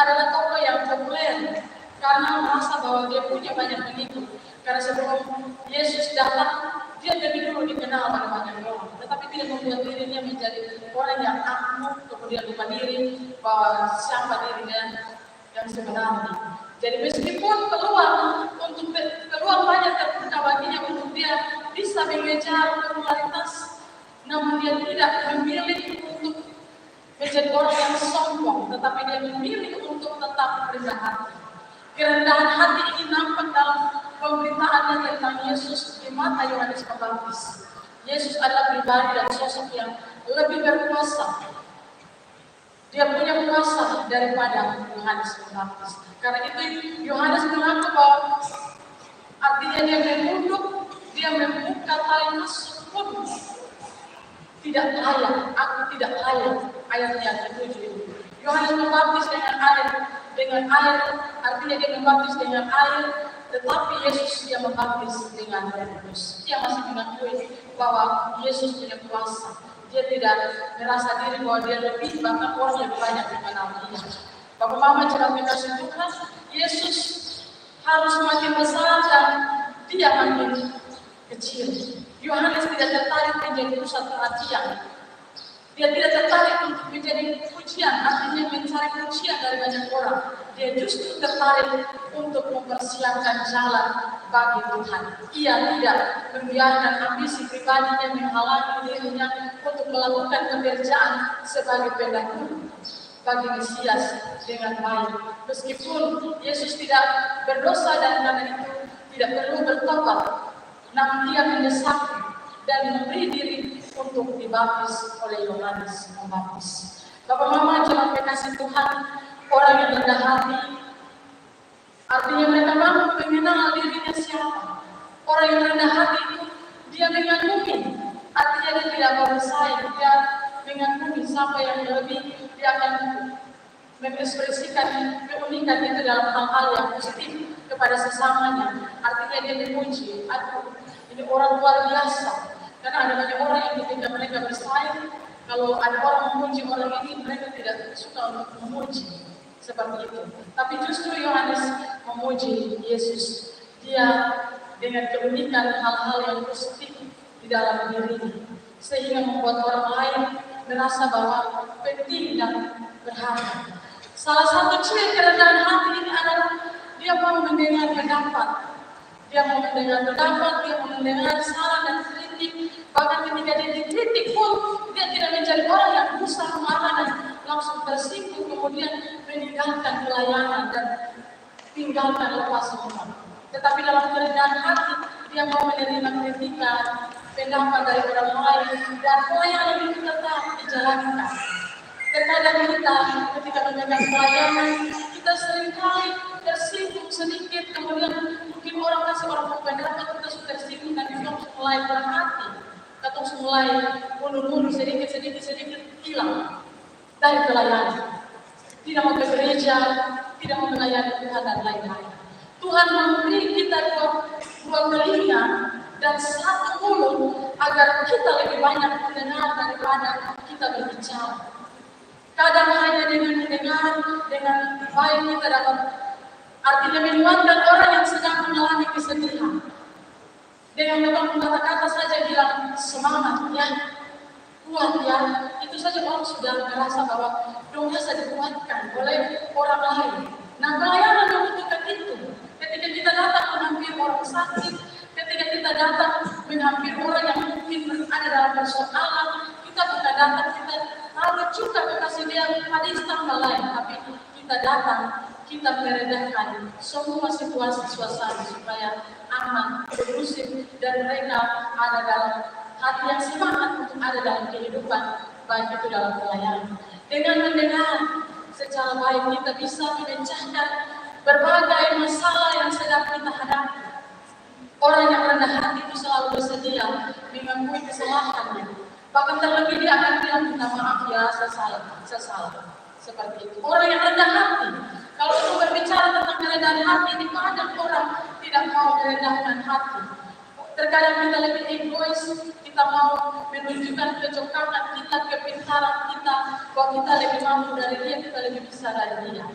adalah tokoh yang populer karena merasa bahwa dia punya banyak pengikut. Karena sebelum Yesus datang, dia lebih dulu dikenal oleh banyak orang, tetapi tidak membuat dirinya menjadi orang yang angkuh, kemudian lupa diri bahwa siapa dirinya yang sebenarnya. Jadi meskipun keluar banyak terbuka baginya untuk dia bisa mengejar popularitas, namun dia tidak memilih untuk menjadi orang yang sombong, tetapi dia memilih untuk tetap rendah hati. Kerendahan hati ini nampak dalam pemberitaannya tentang Yesus di mata Yohanes Pembaptis. Yesus adalah pribadi dan sosok yang lebih berkuasa. Dia punya kuasa daripada Yohanes Pembaptis. Karena itu Yohanes mengaku bahwa artinya dia menunduk, dia membuka tali masuk pun tidak layak, aku tidak layak. Ayat yang ke-7 itu. Yohanes Pembaptis dengan air, artinya dia membaptis dengan air, tetapi Yesus dia membaptis dengan Roh Kudus. Dia masih mengakui bahwa Yesus punya kuasa. Dia tidak merasa diri bahwa dia lebih, bahkan orang lebih banyak mengenal dia. Bapak Mama jangan kasih Tuhan, Yesus harus makin besar dan dia makin kecil. Yohanes tidak tertarik menjadi pusat perhatian. Dia tidak tertarik untuk menjadi pujian, artinya mencari pujian dari banyak orang. Dia justru tertarik untuk mempersiapkan jalan bagi Tuhan. Ia tidak membiarkan ambisi pribadinya menghalangi dirinya untuk melakukan pekerjaan sebagai pendahulu bagi Mesias dengan baik. Meskipun Yesus tidak berdosa dan karena itu tidak perlu bertobat, namun dia mendesak dan memberi diri untuk dibaptis oleh Yohanes Pembaptis. Bapak Mama jangan kasih Tuhan, orang yang rendah hati, artinya mereka mampu mengenal dirinya siapa. Orang yang rendah hati itu dia mengagumi, artinya dia tidak mau bersaing, dia mengagumi siapa yang lebih, dia akan mengekspresikan keunikan itu dalam hal-hal yang positif kepada sesamanya. Artinya dia memuji, aku ini orang luar biasa. Karena ada banyak orang yang ketika mereka bersaing, kalau ada orang memuji orang ini, mereka tidak suka untuk memuji seperti itu. Tapi justru Yohanes memuji Yesus. Dia dengan keunikan hal-hal yang positif di dalam dirinya, sehingga membuat orang lain merasa bahwa penting dan berharga. Salah satu ciri kerendahan hati ini adalah dia mau mendengar pendapat. Dia mau mendengar pendapat, dia mau mendengar saran dan kritik. Bahkan ketika dia dikritik pun, dia tidak menjadi orang yang gusar marah dan langsung tersinggung, kemudian meninggalkan pelayanan dan tinggalkan lepas semua. Tetapi dalam kerendahan hati, dia mau menerima kritikan, pendapat dari orang lain, dan pelayanan itu tetap dijalankan. Terkadang kita ketika menjalankan pelayanan, kita seringkali tersinggung sedikit, kemudian mungkin orang kasih orang pendapat, kita sudah tersinggung dan kita mulai berhati, kita mulai mundur-mundur sedikit hilang dari pelayanan. Tidak mau ke gereja, tidak mau melayani Tuhan dan lain-lain. Tuhan memberi kita dua telinga dan satu mulut agar kita lebih banyak mendengar daripada kita berbicara. Kadang hanya dengan mendengar, dengan baik kita dapat artinya menguatkan orang yang sedang mengalami kesedihan. Dengan memang kata-kata saja bilang semangat ya, kuat ya, itu saja orang sudah merasa bahwa dong bisa dikuatkan oleh orang lain. Nah, pelayanan membutuhkan itu. Ketika kita datang menghampiri orang sakit, ketika kita datang menghampiri orang yang mungkin ada dalam persoalan, kita bukan datang kita harus juga kasih dia hadis tambah lain, tapi kita datang, kita merendahkan semua situasi suasana supaya aman, kondusif, dan mereka ada dalam hati yang semangat untuk ada dalam kehidupan, baik itu dalam pelayanan. Dengan mendengar secara baik kita bisa memecahkan berbagai masalah yang sedang kita hadapi. Orang yang rendah hati itu selalu bersedia mengakui kesalahannya. Bahkan terlebih dia akan bilang minta maaf ya, saya salah. Seperti itu. Orang yang rendah hati, kalau itu berbicara tentang kerendahan hati, di mana orang tidak mau merendahkan hati. Terkadang kita lebih egois, kita mau menunjukkan kecocokan kita, kepintaran kita, bahwa kita lebih mampu dari dia, kita lebih bisa dari dia.